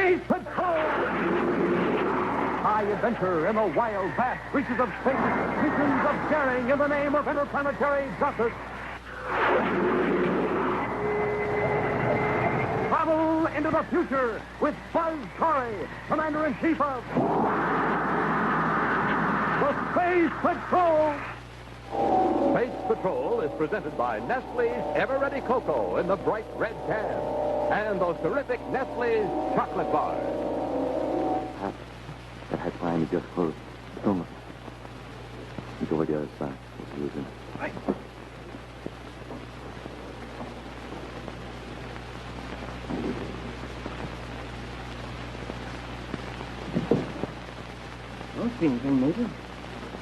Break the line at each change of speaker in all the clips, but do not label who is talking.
Space Patrol! High adventure in the wild, vast reaches of space. Missions of daring in the name of interplanetary justice. Travel into the future with Buzz Corey, Commander-in-Chief of the Space Patrol.
Space Patrol is presented by Nestle's Ever-Ready Cocoa in the bright red can and those terrific Nestle's chocolate bars.
That hat line just closed. Don't look. You go over the other side. We'll see who's in.
Right.
I don't see anything, Major.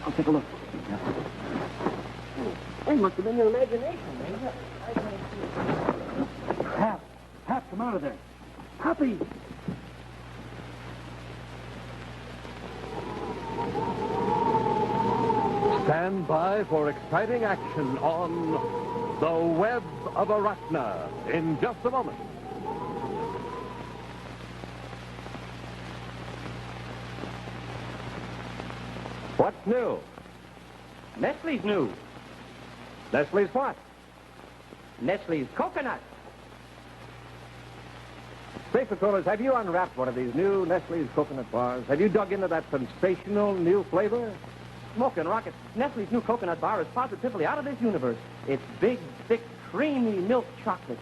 I'll take a look. Yeah. It must have been your imagination, Major. I can't see it. Hap, come out of there. Happy.
Stand by for exciting action on The Web of Arachna in just a moment. What's new?
Nestle's new.
Nestle's what?
Nestle's coconut.
Space Patrollers, have you unwrapped one of these new Nestle's coconut bars? Have you dug into that sensational new flavor?
Smoking rocket. Nestle's new coconut bar is positively out of this universe. It's big, thick, creamy milk chocolate.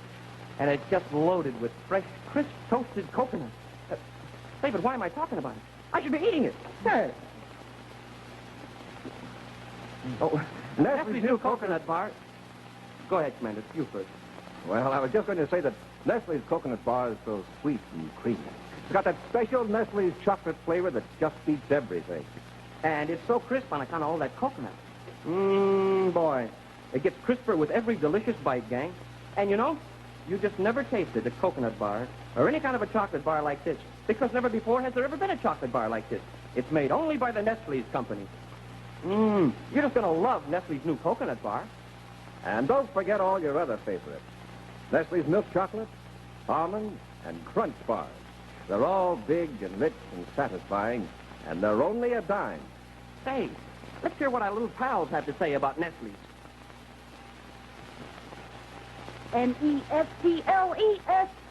And it's just loaded with fresh, crisp, toasted coconut. David, why am I talking about it? I should be eating it. Hey. Oh, Nestle's new coconut bar. Go ahead, Commander. You first.
Well, I was just going to say that Nestle's coconut bar is so sweet and creamy. It's got that special Nestle's chocolate flavor that just beats everything.
And it's so crisp on account of all that coconut. Boy. It gets crisper with every delicious bite, gang. And you know, you just never tasted a coconut bar or any kind of a chocolate bar like this. Because never before has there ever been a chocolate bar like this. It's made only by the Nestle's company. You're just going to love Nestle's new coconut bar.
And don't forget all your other favorites. Nestle's milk chocolate, almond, and crunch bars. They're all big and rich and satisfying, and they're only a dime.
Say, let's hear what our little pals have to say about Nestle's.
Nestles.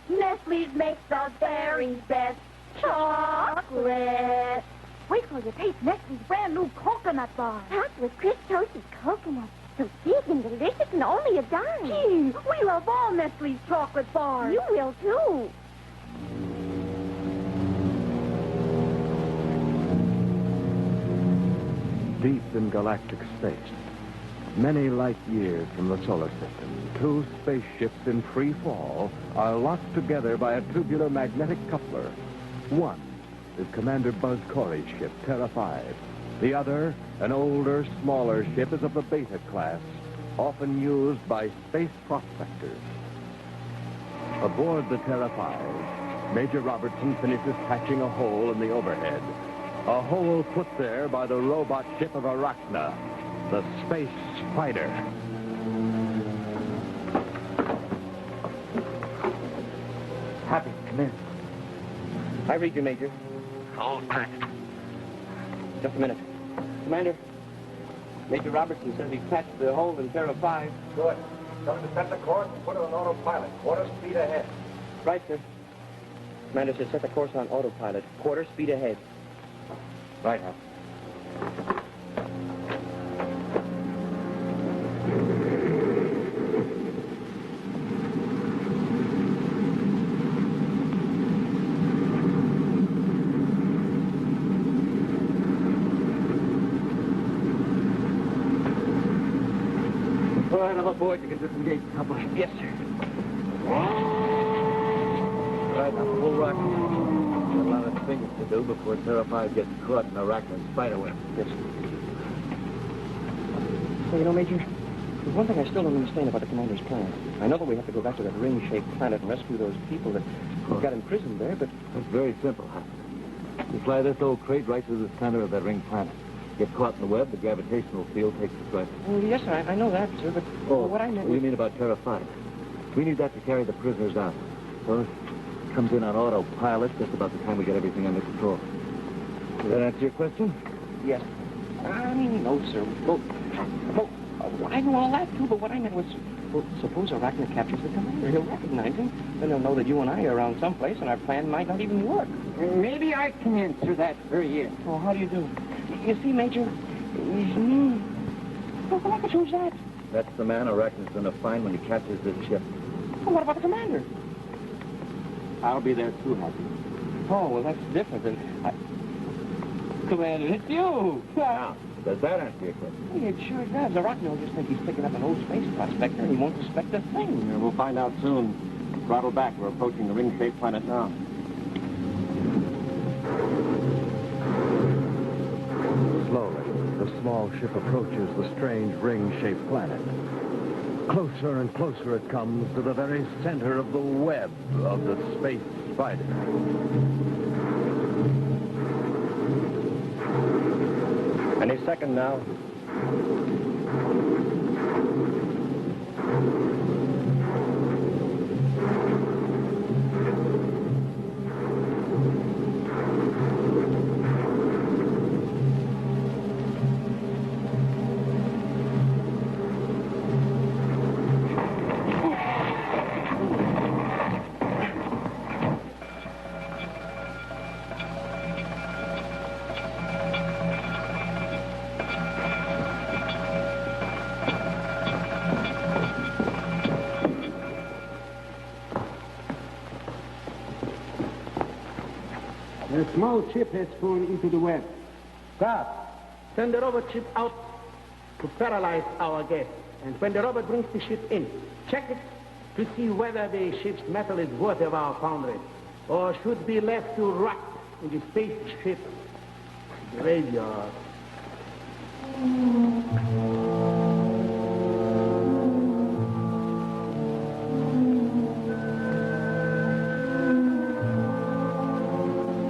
Nestle's makes the very best chocolate. Wait till you taste Nestle's brand new coconut bar.
Topped with crisp toasted coconut. So big and delicious and only a dime.
Gee, we love all Nestle's chocolate bars.
You will, too.
Deep in galactic space, many light years from the solar system, two spaceships in free fall are locked together by a tubular magnetic coupler. One is Commander Buzz Corey's ship, Terra 5. The other, an older, smaller ship, is of the Beta class, often used by space prospectors. Aboard the Terra 5, Major Robertson finishes patching a hole in the overhead. A hole put there by the robot ship of Arachna, the Space Spider.
Happy, come in. I read you, Major.
Hold tight.
Just a minute. Commander, Major Robertson says he patched the hole in Terra 5.
Good. Tell him to set the course and put it on autopilot. Quarter speed ahead.
Right, sir. Commander says set the course on autopilot. Quarter speed ahead.
Right, Hal.
All right, I'm aboard. You can disengage the coupler. Yes, sir.
Right, now, full rock. Got a lot of things to do before Terra 5 gets caught in Arachna's spiderweb.
Yes, sir. Well, you know, Major, there's one thing I still don't understand about the commander's plan. I know that we have to go back to that ring-shaped planet and rescue those people that got imprisoned there, but...
It's very simple, Hal. You fly this old crate right to the center of that ring planet. Get caught in the web, the gravitational field takes the thrust.
Well, yes, sir, I know that, sir, but what I meant...
What do you mean about Terra 5? We need that to carry the prisoners out. So Comes in on autopilot just about the time we get everything under control. Does that answer your question?
Yes. No, sir. Well, I know all that, too, but what I meant was, well, suppose Arachna captures the commander. He'll recognize him. Then he'll know that you and I are around someplace, and our plan might not even work.
Maybe I can answer that for you.
Well, how do you do? You see, Major... Well, who's that?
That's the man Arachna's going to find when he catches this ship.
Well, what about the commander?
I'll be there too, Happy.
Oh, well, that's different than... Commander, it's you!
Now, does that answer your question?
Hey, it sure does. Arachna will just think he's picking up an old space prospector, and he won't suspect a thing.
Yeah, we'll find out soon. Throttle back. We're approaching the ring-shaped planet now.
Slowly, the small ship approaches the strange ring-shaped planet. Closer and closer it comes to the very center of the web of the space spider.
Any second now.
The small ship has fallen into the web.
Guard, send the robot ship out to paralyze our guest. And when the robot brings the ship in, check it to see whether the ship's metal is worthy of our foundry, or should be left to rot in the spaceship graveyard.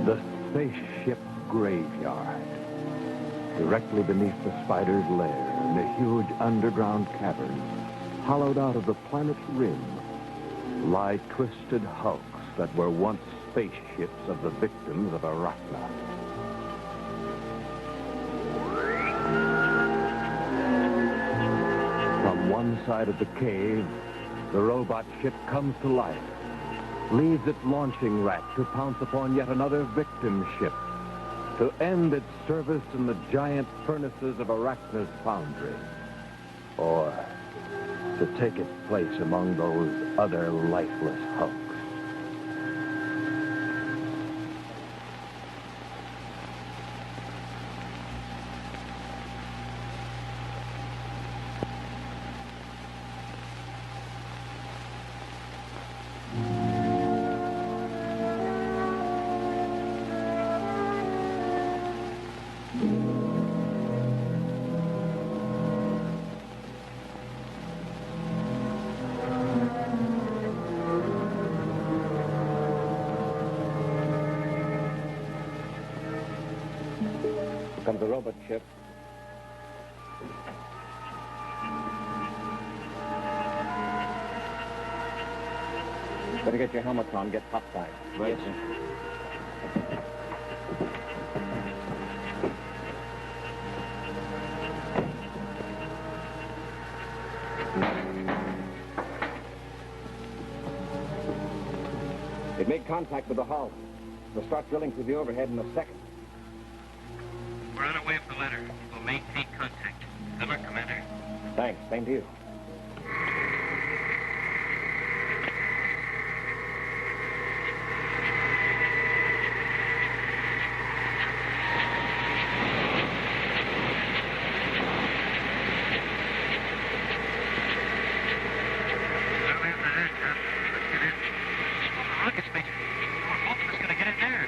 The spaceship graveyard. Directly beneath the spider's lair, in a huge underground cavern, hollowed out of the planet's rim, lie twisted hulks that were once spaceships of the victims of Arachna. From one side of the cave, the robot ship comes to life, leaves its launching rack to pounce upon yet another victim ship, to end its service in the giant furnaces of Arachna's foundry, or to take its place among those other lifeless hulks.
Here comes the robot ship. Better get your helmets on. Get topside.
Right.
Yes, sir. It made contact with the hull. We'll start drilling through the overhead in a second.
We're on our way up the ladder. We'll maintain contact. Good luck, Commander.
Thanks. Same to you.
Well, there's the hatch, huh? Let's get in. Oh, look, it's Major. Oh, both of us gonna get in there.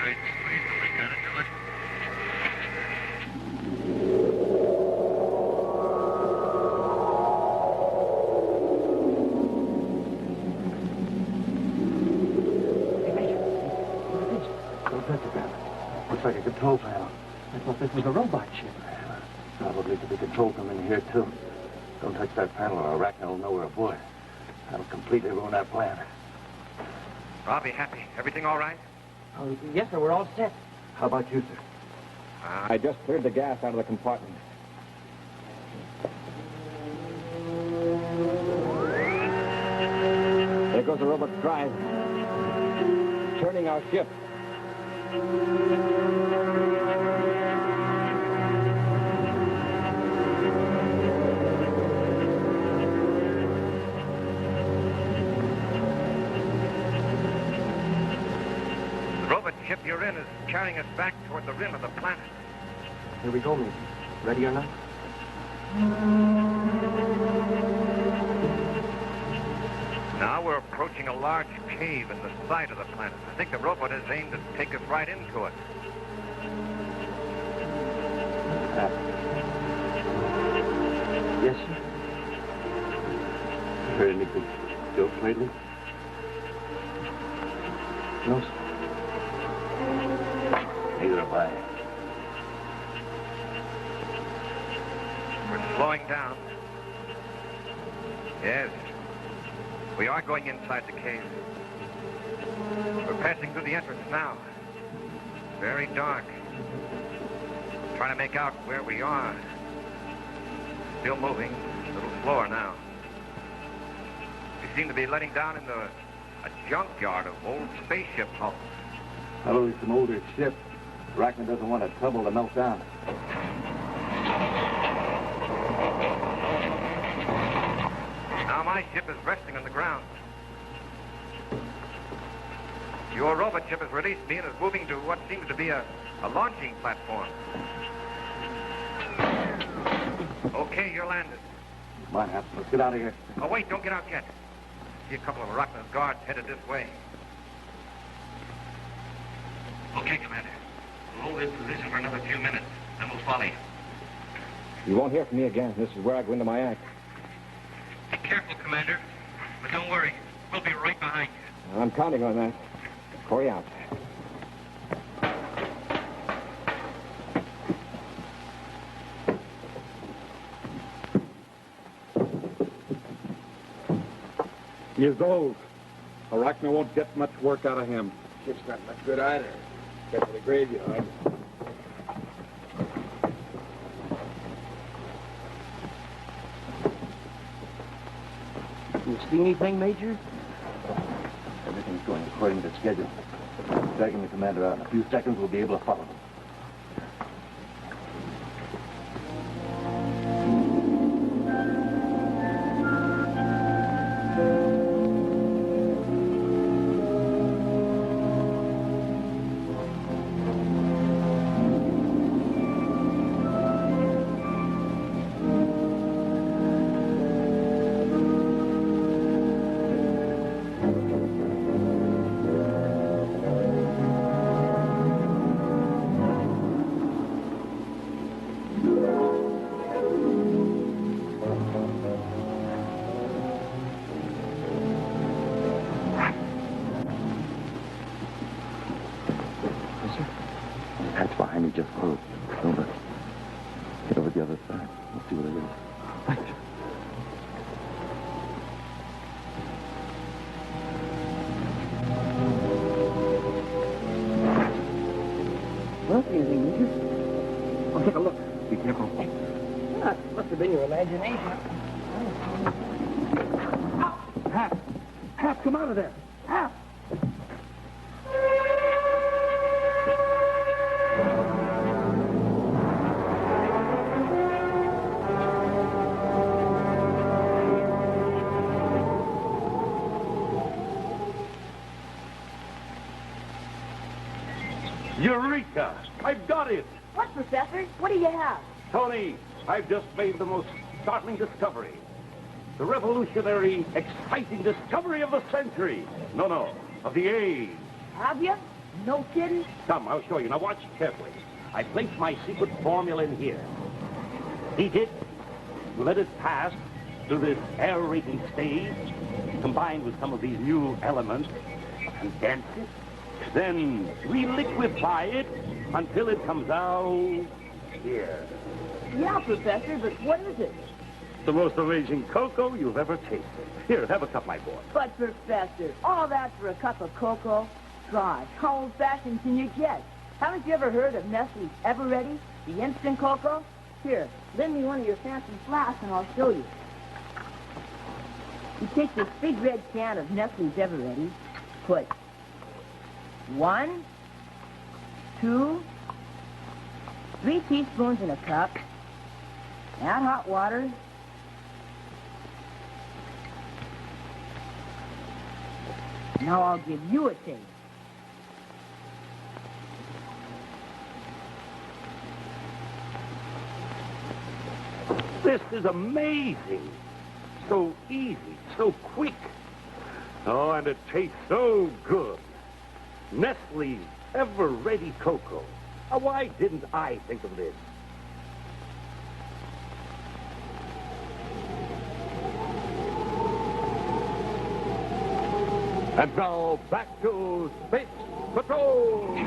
Right, squeeze the link on it, do it.
Don't touch it, man. Looks like a control panel. I thought this was a robot ship. Probably to be controlled from in here, too. Don't touch that panel or Arachna will know we're aboard. That'll completely ruin our plan.
I'll be happy. Everything all right?
Oh, yes, sir. We're all set.
How about you, sir?
I just cleared the gas out of the compartment. There goes the robot's drive. Turning our ship.
The robot ship you're in is carrying us back toward the rim of the planet.
Here we go, Major. Ready or not?
Now we're approaching a large cave in the side of the planet. I think the robot is aimed to take us right into it.
Yes, sir. You heard any good jokes lately? No, sir. Neither have I.
We're slowing down. Yes. We are going inside the cave. We're passing through the entrance now. Very dark. Trying to make out where we are. Still moving. A little slower now. We seem to be letting down into a junkyard of old spaceship hulks.
Probably some older ship. Arachna doesn't want a trouble to melt down.
Now my ship is resting on the ground. Your robot ship has released me and is moving to what seems to be a launching platform. Okay, you're landed.
Come on, Hap. Let's get out of here.
Oh, wait, don't get out yet. I see a couple of Arachna's guards headed this way. Okay, Commander. We'll hold this position for another few minutes, then we'll follow you.
You won't hear from me again. This is where I go into my act.
Be careful, Commander. But don't worry. We'll be right behind you.
I'm counting on that. Corey out.
He is old. Arachna won't get much work out of him.
Ship's not much good either. Get to the graveyard.
You see anything, Major?
Everything's going according to schedule. Dragging the commander out in a few seconds, we'll be able to follow him. Hatch behind me just closed. Over. Get over the other side. We'll see what it is. Thank you.
Well, anything, Major? I'll take a look.
Be careful.
Must have been your imagination.
Hap! Hap, come out of there! Hap!
Eureka! I've got it!
What, Professor? What do you have?
Tony, I've just made the most startling discovery. The revolutionary, exciting discovery of the century. No, of the age.
Have you? No kidding?
Come, I'll show you. Now watch carefully. I placed my secret formula in here. Heat it, let it pass through this aerating stage, combined with some of these new elements, condense it, then reliquify it until it comes out here.
Yeah, Professor, but what is it?
the most amazing cocoa you've ever tasted. Here, have a cup, my boy.
But, Professor, all that for a cup of cocoa? Gosh, how old-fashioned can you get? Haven't you ever heard of Nestle's Ever-Ready, the instant cocoa? Here, lend me one of your fancy flasks and I'll show you. You take this big red can of Nestle's Ever-Ready, put 1, 2, 3 teaspoons in a cup, add hot water, now I'll give you a taste.
This is amazing. So easy, so quick. Oh, and it tastes so good. Nestle's Ever-Ready Cocoa. Why didn't I think of this? And now, back to Space Patrol!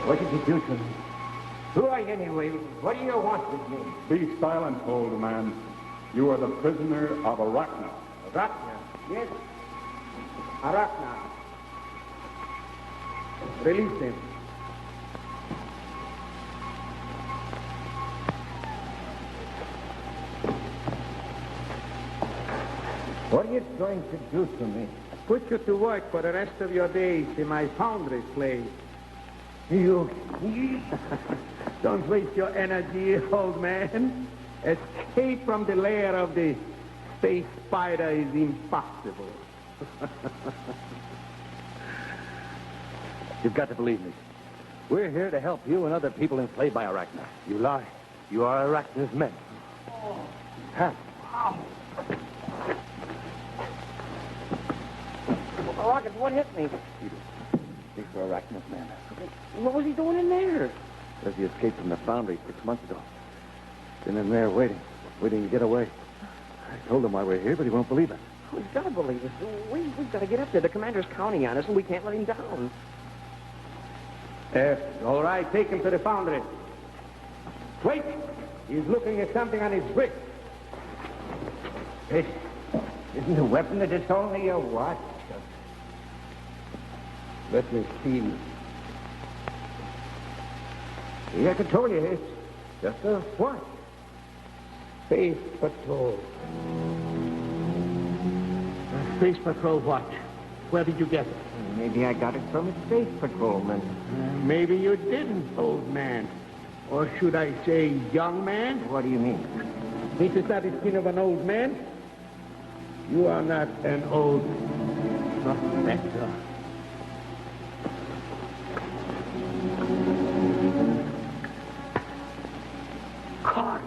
What did you do to me? Who are you anyway? What do you want with me?
Be silent, old man. You are the prisoner of Arachna.
Arachna? Yes. Arachna. Release him. What are you going to do to me?
Put you to work for the rest of your days in my foundry slave.
You...
Don't waste your energy, old man. Escape from the lair of the space spider is impossible.
You've got to believe me. We're here to help you and other people enslaved by Arachna. You lie. You are Arachna's men. Huh?
Rockets, what hit me?
These are Arachna's men.
What was he doing in there?
Says he escaped from the foundry 6 months ago. Been in there waiting to get away. I told him why we're here, but he won't believe us.
We've got to believe us. We've got to get up there. The commander's counting on us, and we can't let him down.
All right, take him to the foundry. Wait! He's looking at something on his wrist.
This isn't a weapon, it is only a watch.
Let me see.
See, I could tell you, it's just a watch.
Space Patrol. Space Patrol watch. Where did you get it?
Maybe I got it from a space patrolman.
Maybe you didn't, old man. Or should I say young man?
What do you mean?
This is not the skin of an old man. You are not an old professor. Corey,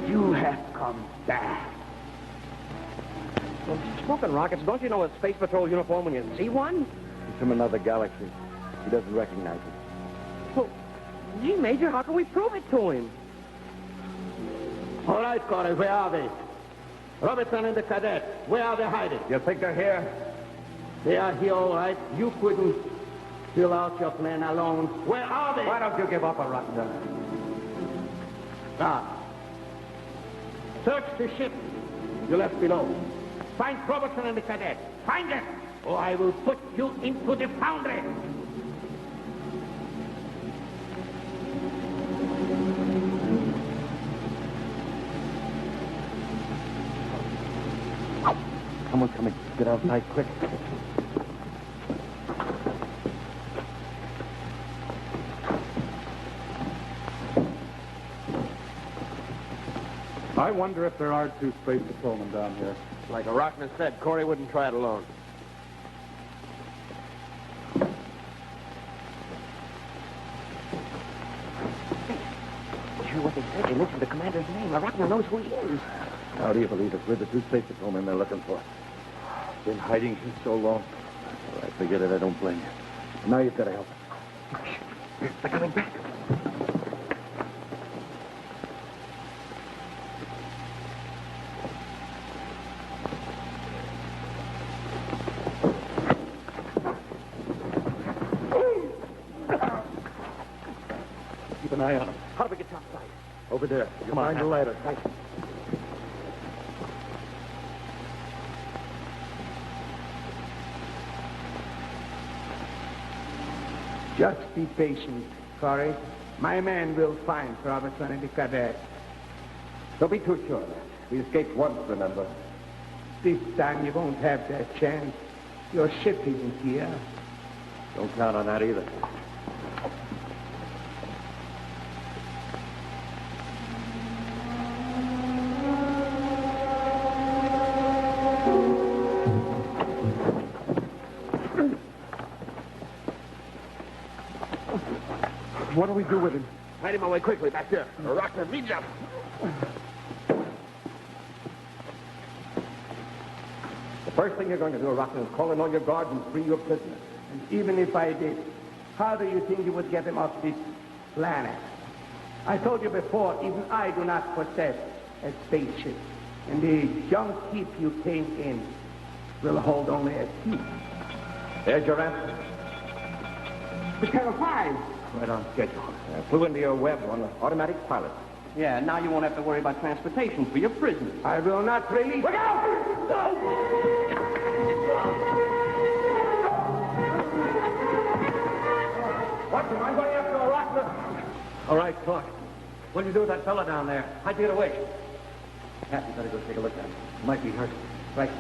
you have come back.
Well, smoking rockets, don't you know a space patrol uniform when you see one?
He's from another galaxy. He doesn't recognize it.
Well, gee, Major, how can we prove it to him?
All right, Corey, where are they? Robertson and the cadet, where are they hiding?
You think they're here?
They are here, all right. You couldn't fill out your plan alone. Where are they?
Why don't you give up, Arachna?
Search the ship you left below. Find Robertson and the cadet. Find them, or I will put you into the foundry.
Someone's coming. Get outside quick.
I wonder if there are 2 space patrolmen down here.
Like Arachna said, Corey wouldn't try it alone. commander's name. Arachna knows who he is.
How do you believe it? We're the two space patrolmen they're looking for.
Been hiding here so long.
All right, forget it. I don't blame you. Now you've got to help us.
They're coming back.
Keep an eye on them.
How do we get topside?
Over there. You'll find the ladder.
Right.
Just be patient, Corey. My man will find Robertson and the cadet.
Don't be too sure. We escaped once, remember?
This time you won't have that chance. Your ship isn't here.
Don't count on that either.
What do we do with him?
Hide him away quickly back there. Arachna, reach up. The first thing you're going to do, Arachna, is call in all your guards and free your prisoner.
And even if I did, how do you think you would get him off this planet? I told you before, even I do not possess a spaceship. And the junk heap you came in will hold only a few.
There's your answer.
The terrified.
Right on schedule. Flew into your web on automatic pilot.
Yeah, now you won't have to worry about transportation for your prisoners.
I will not release.
Look out!
Watch him. I'm going after Arachna.
All right, Clark. What'd you do with that fella down there? How'd you get away? Captain, better go take a look at him. He might be hurt. Right.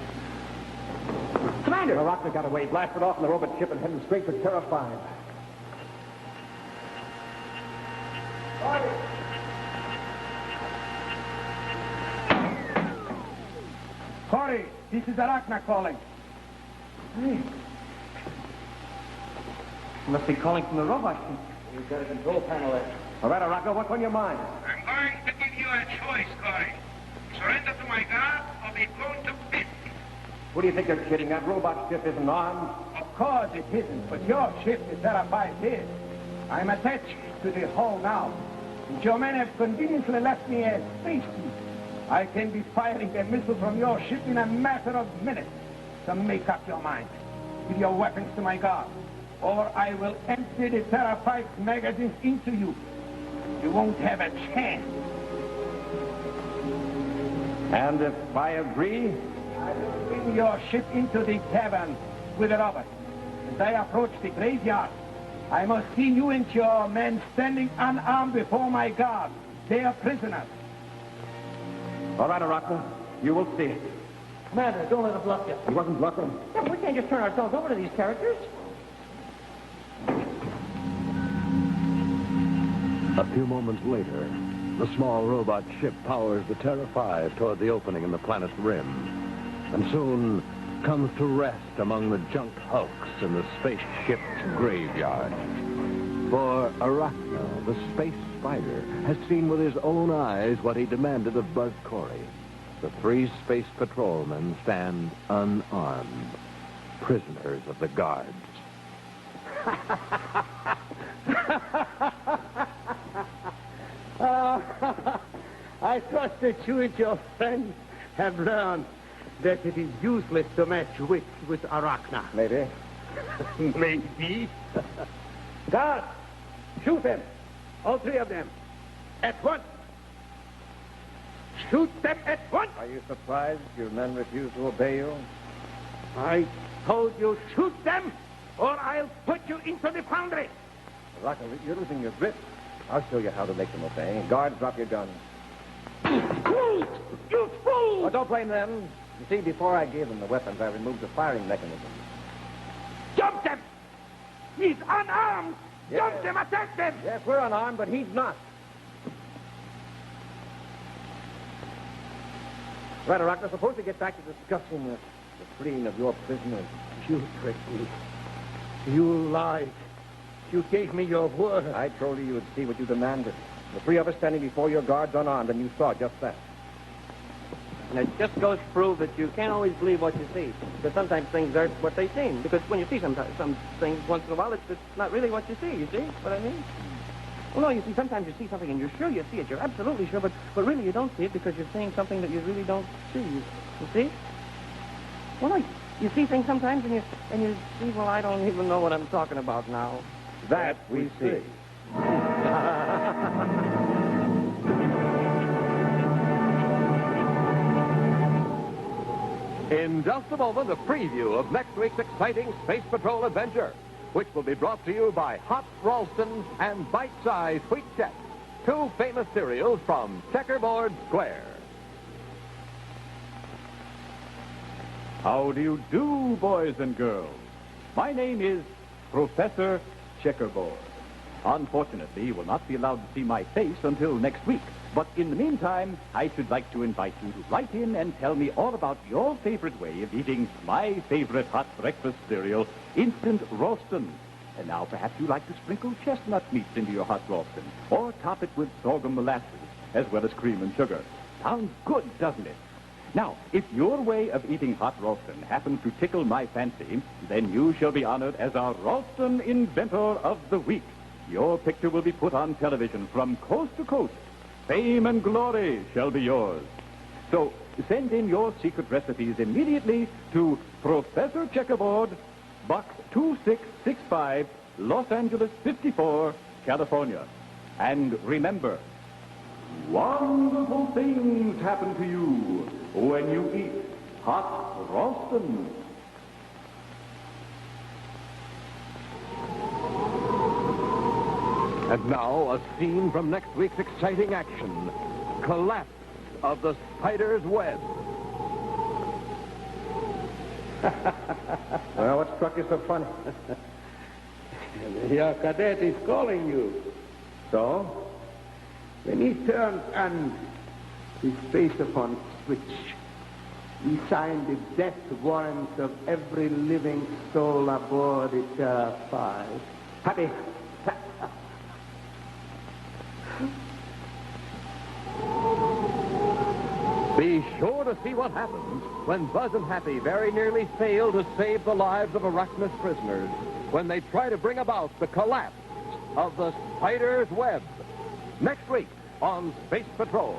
Commander! Arachna got away, blasted off in the robot ship and heading straight for Terra 5.
Corey, this is Arachna calling.
Hey. You must be calling from the robot ship.
We've got a control panel there.
All right, Arachna, what's on your mind?
I'm going to give you a choice, Corey. Surrender to my guard or be blown to bits.
What do you think you're kidding? That robot ship isn't armed.
Of course it isn't, but your ship is Terra 5 is. I'm attached to the hull now. And your men have conveniently left me a spacesuit. I can be firing a missile from your ship in a matter of minutes. So make up your mind. Give your weapons to my guard, or I will empty the Terra 5 magazines into you. You won't have a chance.
And if I agree?
I will bring your ship into the cavern with the robbers. As I approach the graveyard, I must see you and your men standing unarmed before my guard. They are prisoners.
All right, Arachna, you will see it.
Commander, don't let him bluff you.
He wasn't bluffing.
Yeah, we can't just turn ourselves over to these characters.
A few moments later, the small robot ship powers the Terra 5 toward the opening in the planet's rim, and soon comes to rest among the junk hulks in the spaceship's graveyard. For Arachna, the space spider, has seen with his own eyes what he demanded of Buzz Corey. The three space patrolmen stand unarmed, prisoners of the guards.
I trust that you and your friends have learned that it is useless to match wits with Arachna.
Maybe.
Maybe. Guard, shoot them. All three of them. At once. Shoot them at once.
Are you surprised your men refuse to obey you?
I told you, shoot them, or I'll put you into the foundry.
Arachna, you're losing your grip. I'll show you how to make them obey. Guards, drop your guns.
You fool!
Oh, don't blame them. You see, before I gave them the weapons, I removed the firing mechanism.
Jump them! He's unarmed!
Yes.
Jump them, attack them!
Yes, we're unarmed, but he's not. Right, Arachna, suppose we get back to discussing the freeing of your prisoners.
You tricked me. You lied. You gave me your word.
I told you would see what you demanded. The three of us standing before your guards unarmed, and you saw just that.
And it just goes to prove that you can't always believe what you see. Because sometimes things aren't what they seem. Because when you see some things once in a while, it's not really what you see. You see what I mean? Well, no, you see, sometimes you see something and you're sure you see it. You're absolutely sure, but really you don't see it because you're seeing something that you really don't see. You see? Well, no, you see things sometimes and you see, well, I don't even know what I'm talking about now.
That we see.
In just a moment, a preview of next week's exciting Space Patrol adventure, which will be brought to you by Hot Ralston and Bite-Size Wheat Chex, two famous cereals from Checkerboard Square.
How do you do, boys and girls? My name is Professor Checkerboard. Unfortunately, you will not be allowed to see my face until next week. But in the meantime, I should like to invite you to write in and tell me all about your favorite way of eating my favorite hot breakfast cereal, Instant Ralston. And now perhaps you like to sprinkle chestnut meats into your hot Ralston, or top it with sorghum molasses, as well as cream and sugar. Sounds good, doesn't it? Now, if your way of eating hot Ralston happens to tickle my fancy, then you shall be honored as our Ralston Inventor of the Week. Your picture will be put on television from coast to coast. Fame and glory shall be yours. So send in your secret recipes immediately to Professor Checkerboard, Box 2665, Los Angeles 54, California. And remember, wonderful things happen to you when you eat hot Ralston.
And now, a scene from next week's exciting action. Collapse of the spider's web.
Well, what struck you so funny?
Your cadet is calling you.
So?
When he turned and his face upon switch, he signed the death warrants of every living soul aboard the 5. Happy.
Be sure to see what happens when Buzz and Happy very nearly fail to save the lives of Arachna's prisoners when they try to bring about the collapse of the spider's web. Next week on Space Patrol.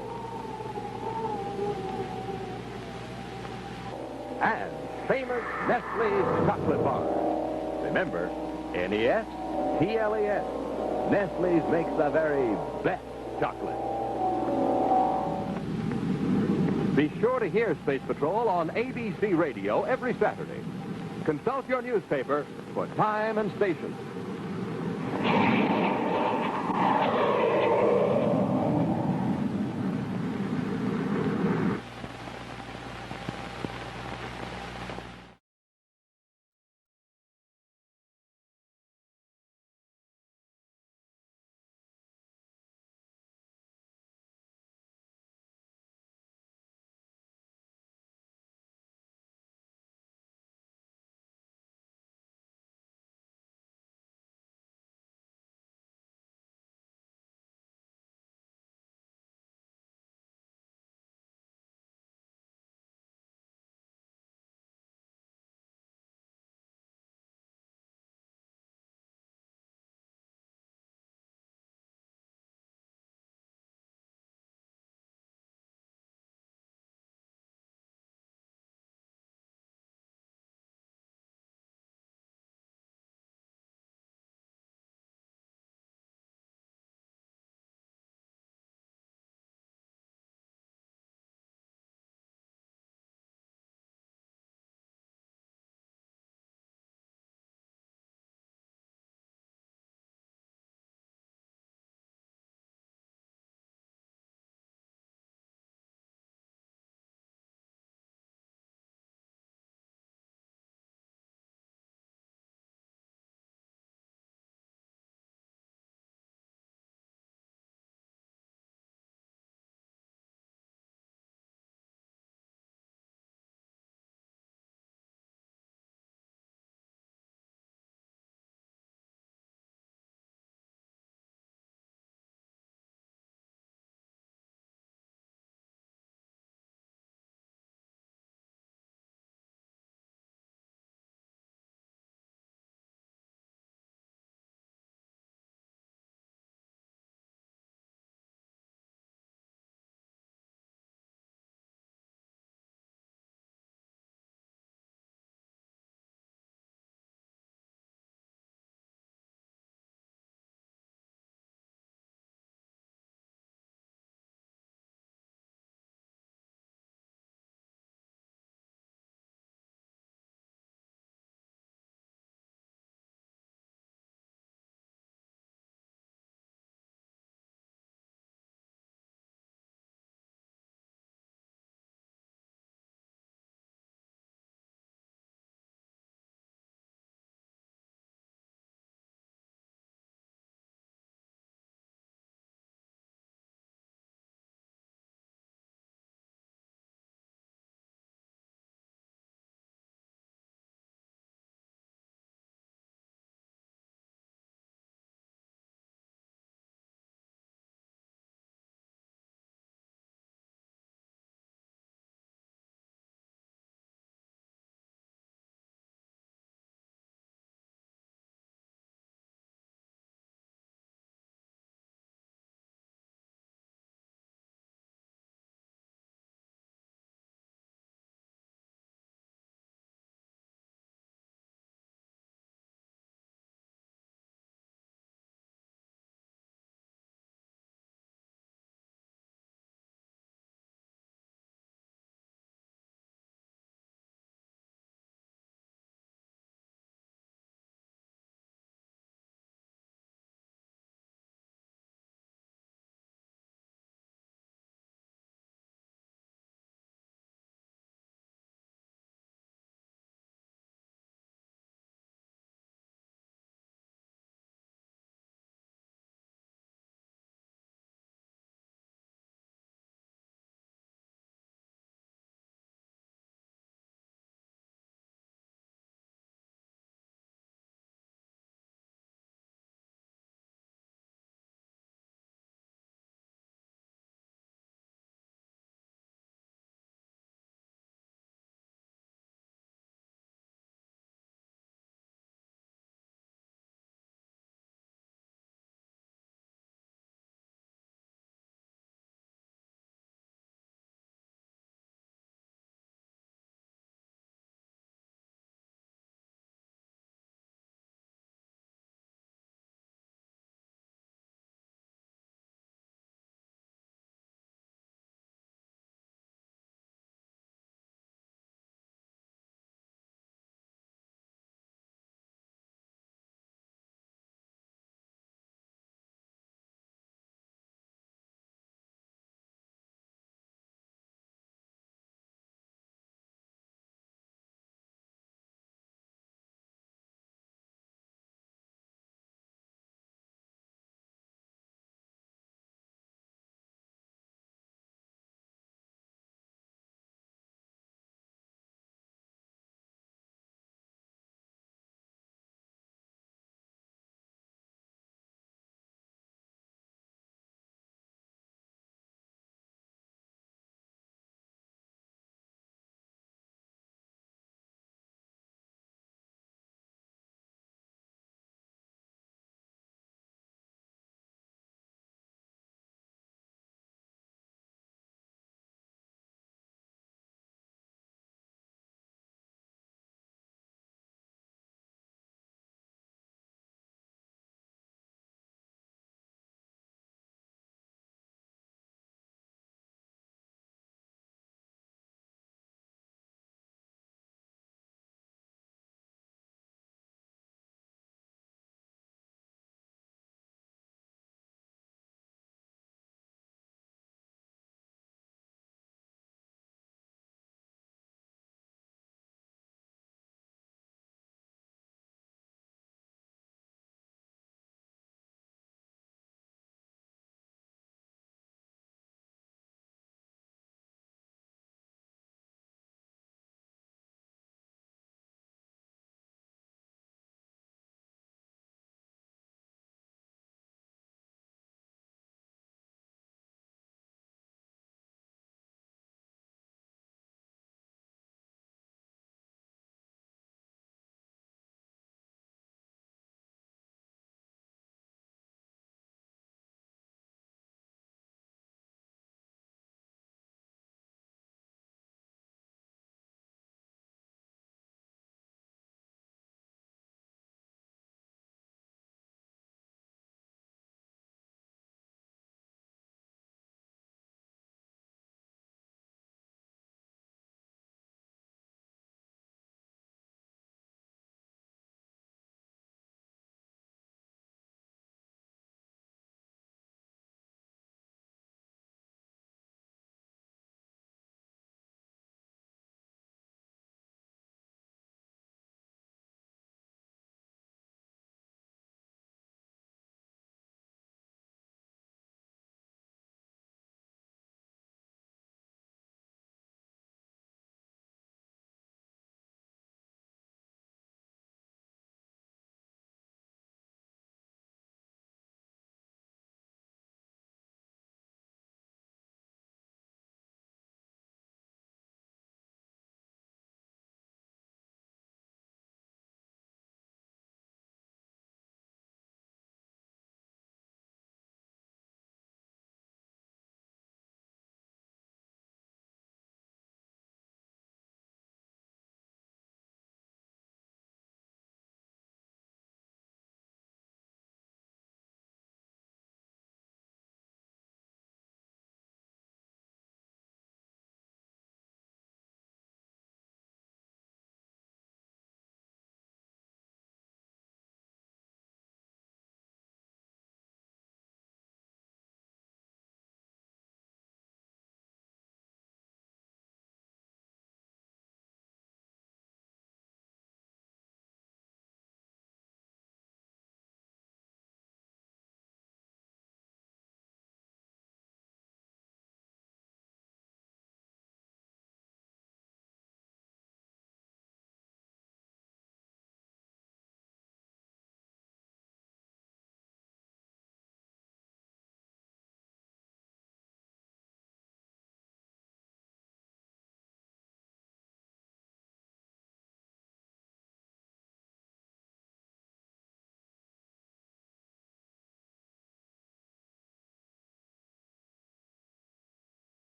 And famous Nestle's chocolate bars. Remember, Nestles. Nestle's makes the very best chocolate. Be sure to hear Space Patrol on ABC Radio every Saturday. Consult your newspaper for time and station.